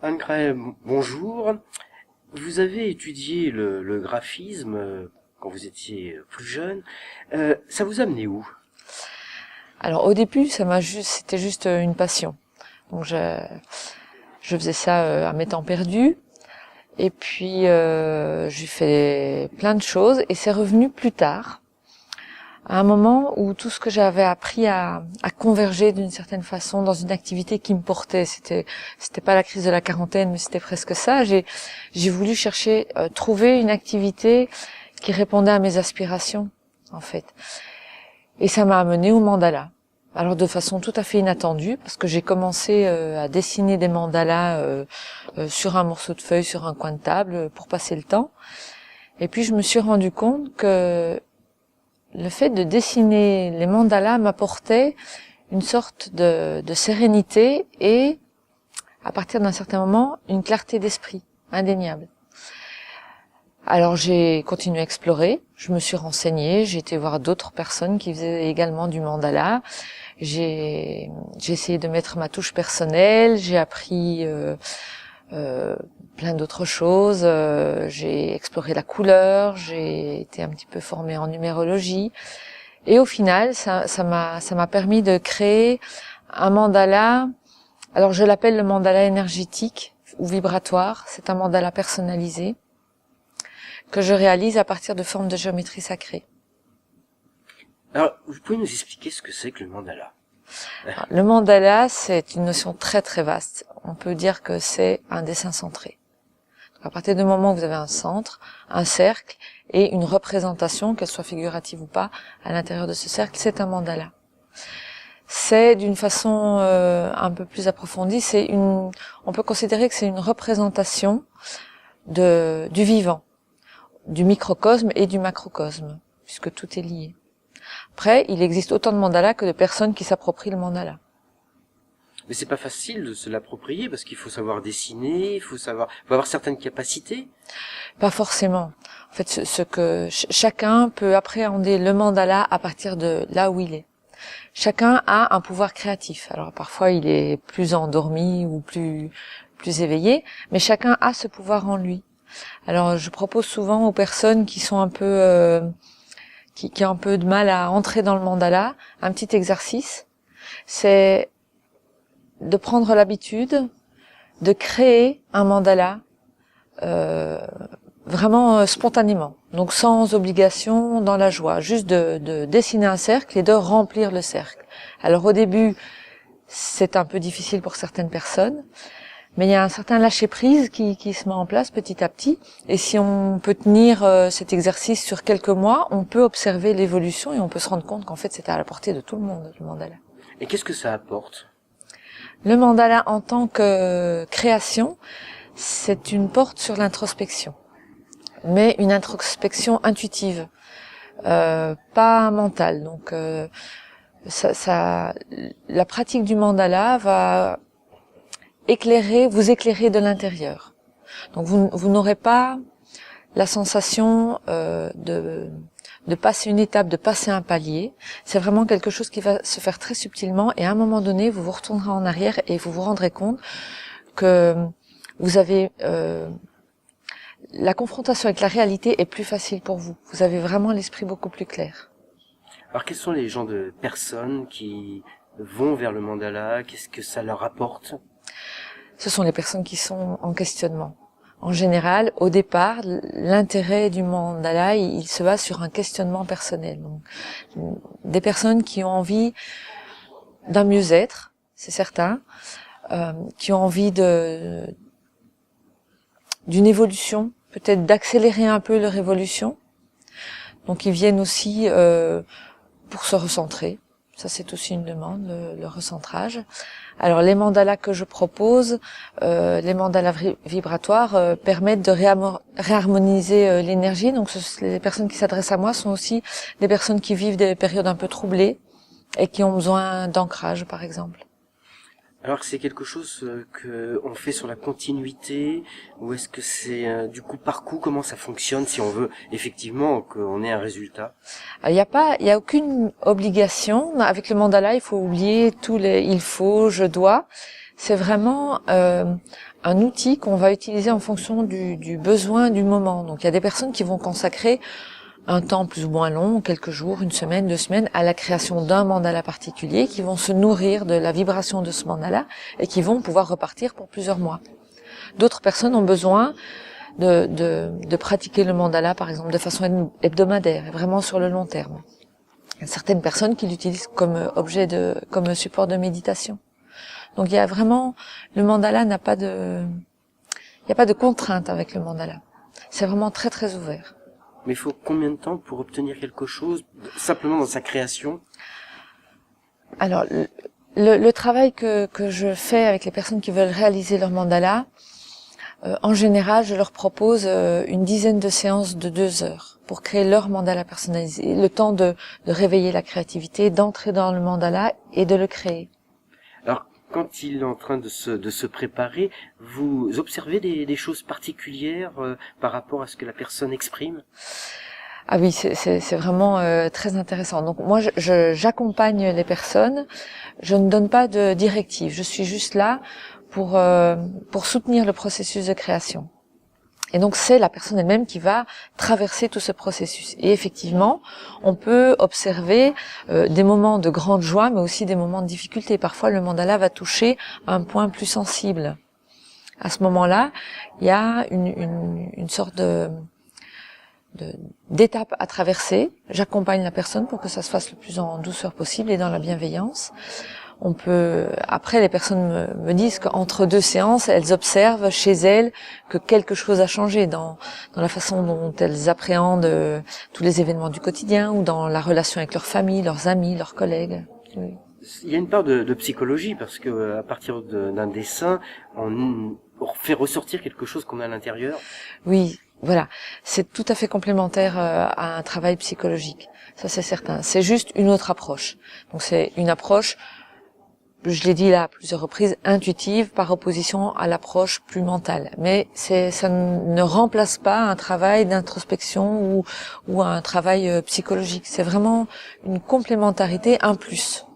Anne-Claire, bonjour. Vous avez étudié le graphisme quand vous étiez plus jeune. Ça vous a amené où? Alors au début, c'était juste une passion. Donc je faisais ça à mes temps perdus. Et puis j'ai fait plein de choses et c'est revenu plus tard, à un moment où tout ce que j'avais appris à converger d'une certaine façon dans une activité qui me portait. C'était pas la crise de la quarantaine, mais c'était presque ça. J'ai voulu chercher, trouver une activité qui répondait à mes aspirations, en fait. Et ça m'a amené au mandala. Alors de façon tout à fait inattendue, parce que j'ai commencé à dessiner des mandalas sur un morceau de feuille, sur un coin de table, pour passer le temps. Et puis je me suis rendu compte que le fait de dessiner les mandalas m'apportait une sorte de sérénité et, à partir d'un certain moment, une clarté d'esprit indéniable. Alors j'ai continué à explorer, je me suis renseignée, j'ai été voir d'autres personnes qui faisaient également du mandala. J'ai essayé de mettre ma touche personnelle, j'ai appris plein d'autres choses, j'ai exploré la couleur, j'ai été un petit peu formée en numérologie et au final ça m'a permis de créer un mandala. Alors je l'appelle le mandala énergétique ou vibratoire, c'est un mandala personnalisé que je réalise à partir de formes de géométrie sacrée. Alors, vous pouvez nous expliquer ce que c'est que le mandala? Alors, le mandala, c'est une notion très très vaste. On peut dire que c'est un dessin centré. Donc, à partir du moment où vous avez un centre, un cercle et une représentation, qu'elle soit figurative ou pas, à l'intérieur de ce cercle, c'est un mandala. C'est d'une façon un peu plus approfondie, on peut considérer que c'est une représentation du vivant, du microcosme et du macrocosme, puisque tout est lié. Après, il existe autant de mandalas que de personnes qui s'approprient le mandala. Mais c'est pas facile de se l'approprier parce qu'il faut savoir dessiner, faut avoir certaines capacités. Pas forcément. En fait, chacun peut appréhender le mandala à partir de là où il est. Chacun a un pouvoir créatif. Alors parfois il est plus endormi ou plus éveillé, mais chacun a ce pouvoir en lui. Alors je propose souvent aux personnes qui sont un peu qui ont un peu de mal à entrer dans le mandala, un petit exercice, c'est de prendre l'habitude de créer un mandala vraiment spontanément, donc sans obligation, dans la joie, juste de dessiner un cercle et de remplir le cercle. Alors au début, c'est un peu difficile pour certaines personnes, mais il y a un certain lâcher-prise qui se met en place petit à petit, et si on peut tenir cet exercice sur quelques mois, on peut observer l'évolution et on peut se rendre compte qu'en fait c'est à la portée de tout le monde, le mandala. Et qu'est-ce que ça apporte? Le mandala en tant que création, c'est une porte sur l'introspection, mais une introspection intuitive, pas mentale. Donc la pratique du mandala va vous éclairer de l'intérieur. Donc vous n'aurez pas la sensation de passer une étape, de passer un palier. C'est vraiment quelque chose qui va se faire très subtilement et à un moment donné, vous vous retournerez en arrière et vous vous rendrez compte que vous avez la confrontation avec la réalité est plus facile pour vous. Vous avez vraiment l'esprit beaucoup plus clair. Alors quels sont les genres de personnes qui vont vers le mandala? Qu'est-ce que ça leur apporte? Ce sont les personnes qui sont en questionnement. En général, au départ, l'intérêt du mandala, il se base sur un questionnement personnel. Donc, des personnes qui ont envie d'un mieux-être, c'est certain, qui ont envie d'une évolution, peut-être d'accélérer un peu leur évolution. Donc, ils viennent aussi pour se recentrer. Ça, c'est aussi une demande, le recentrage. Alors, les mandalas que je propose, les mandalas vibratoires, permettent de réharmoniser l'énergie. Donc, les personnes qui s'adressent à moi sont aussi des personnes qui vivent des périodes un peu troublées et qui ont besoin d'ancrage, par exemple. Alors que c'est quelque chose que on fait sur la continuité, ou est-ce que c'est du coup par coup? Comment ça fonctionne si on veut effectivement qu'on ait un résultat? Il y a aucune obligation. Avec le mandala, il faut oublier tous les il faut, je dois. c'est vraiment un outil qu'on va utiliser en fonction du besoin du moment. Donc il y a des personnes qui vont consacrer un temps plus ou moins long, quelques jours, une semaine, 2 semaines, à la création d'un mandala particulier, qui vont se nourrir de la vibration de ce mandala et qui vont pouvoir repartir pour plusieurs mois. D'autres personnes ont besoin de pratiquer le mandala, par exemple, de façon hebdomadaire, et vraiment sur le long terme. Il y a certaines personnes qui l'utilisent comme comme support de méditation. Donc il y a vraiment, le mandala il n'y a pas de contrainte avec le mandala. C'est vraiment très très ouvert. Mais il faut combien de temps pour obtenir quelque chose, simplement dans sa création? Alors, le travail que je fais avec les personnes qui veulent réaliser leur mandala, en général, je leur propose une dizaine de séances de 2 heures pour créer leur mandala personnalisé, le temps de réveiller la créativité, d'entrer dans le mandala et de le créer. Alors, quand il est en train de se préparer, vous observez des choses particulières par rapport à ce que la personne exprime? Ah oui, c'est vraiment très intéressant. Donc moi, j'accompagne les personnes. Je ne donne pas de directives. Je suis juste là pour soutenir le processus de création. Et donc c'est la personne elle-même qui va traverser tout ce processus. Et effectivement, on peut observer des moments de grande joie, mais aussi des moments de difficulté. Parfois, le mandala va toucher un point plus sensible. À ce moment-là, il y a une sorte d'étape à traverser. J'accompagne la personne pour que ça se fasse le plus en douceur possible et dans la bienveillance. Après les personnes me disent qu'entre 2 séances, elles observent chez elles que quelque chose a changé dans la façon dont elles appréhendent tous les événements du quotidien ou dans la relation avec leur famille, leurs amis, leurs collègues. Oui. Il y a une part de psychologie parce que à partir d'un dessin, on fait ressortir quelque chose qu'on a à l'intérieur. Oui, voilà. C'est tout à fait complémentaire à un travail psychologique. Ça, c'est certain. C'est juste une autre approche. Donc c'est une approche, je l'ai dit là à plusieurs reprises, intuitive par opposition à l'approche plus mentale. Mais ça ne remplace pas un travail d'introspection ou un travail psychologique. C'est vraiment une complémentarité, un plus.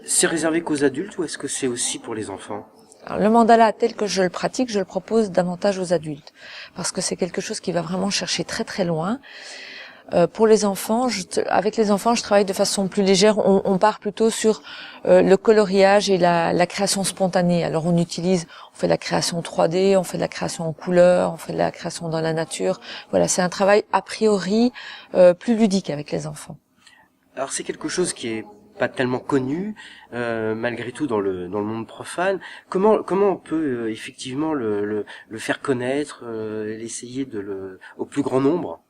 C'est réservé qu'aux adultes ou est-ce que c'est aussi pour les enfants? Alors, le mandala tel que je le pratique, je le propose davantage aux adultes parce que c'est quelque chose qui va vraiment chercher très très loin. Pour les enfants, avec les enfants, je travaille de façon plus légère. On part plutôt sur le coloriage et la création spontanée. Alors on fait de la création 3D, on fait de la création en couleur, on fait de la création dans la nature. Voilà, c'est un travail a priori plus ludique avec les enfants. Alors c'est quelque chose qui est pas tellement connu, malgré tout dans le monde profane. Comment on peut effectivement le faire connaître, l'essayer au plus grand nombre?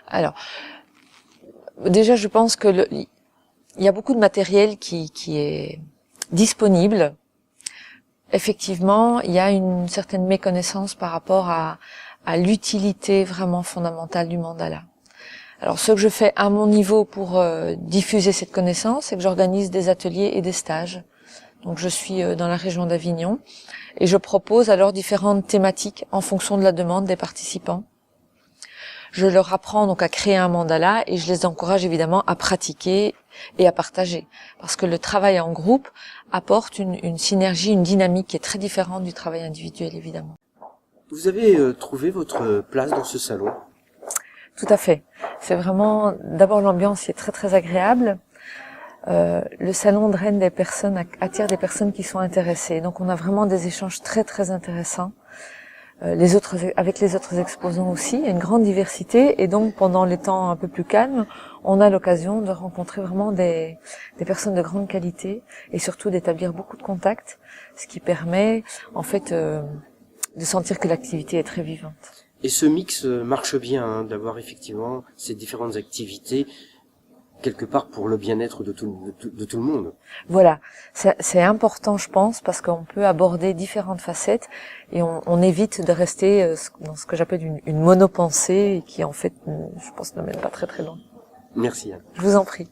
Alors, déjà, je pense que il y a beaucoup de matériel qui est disponible. Effectivement, il y a une certaine méconnaissance par rapport à l'utilité vraiment fondamentale du mandala. Alors, ce que je fais à mon niveau pour diffuser cette connaissance, c'est que j'organise des ateliers et des stages. Donc, je suis dans la région d'Avignon et je propose alors différentes thématiques en fonction de la demande des participants. Je leur apprends donc à créer un mandala et je les encourage évidemment à pratiquer et à partager. Parce que le travail en groupe apporte une synergie, une dynamique qui est très différente du travail individuel évidemment. Vous avez trouvé votre place dans ce salon? Tout à fait. C'est vraiment, d'abord l'ambiance est très très agréable. Le salon draine des personnes, attire des personnes qui sont intéressées. Donc on a vraiment des échanges très très intéressants. Avec les autres exposants aussi, il y a une grande diversité et donc pendant les temps un peu plus calmes, on a l'occasion de rencontrer vraiment des personnes de grande qualité et surtout d'établir beaucoup de contacts, ce qui permet en fait de sentir que l'activité est très vivante. Et ce mix marche bien, hein, d'avoir effectivement ces différentes activités quelque part pour le bien-être de tout le monde. Voilà, c'est important je pense parce qu'on peut aborder différentes facettes et on évite de rester dans ce que j'appelle une monopensée qui en fait je pense ne mène pas très très loin. Merci Anne. Je vous en prie.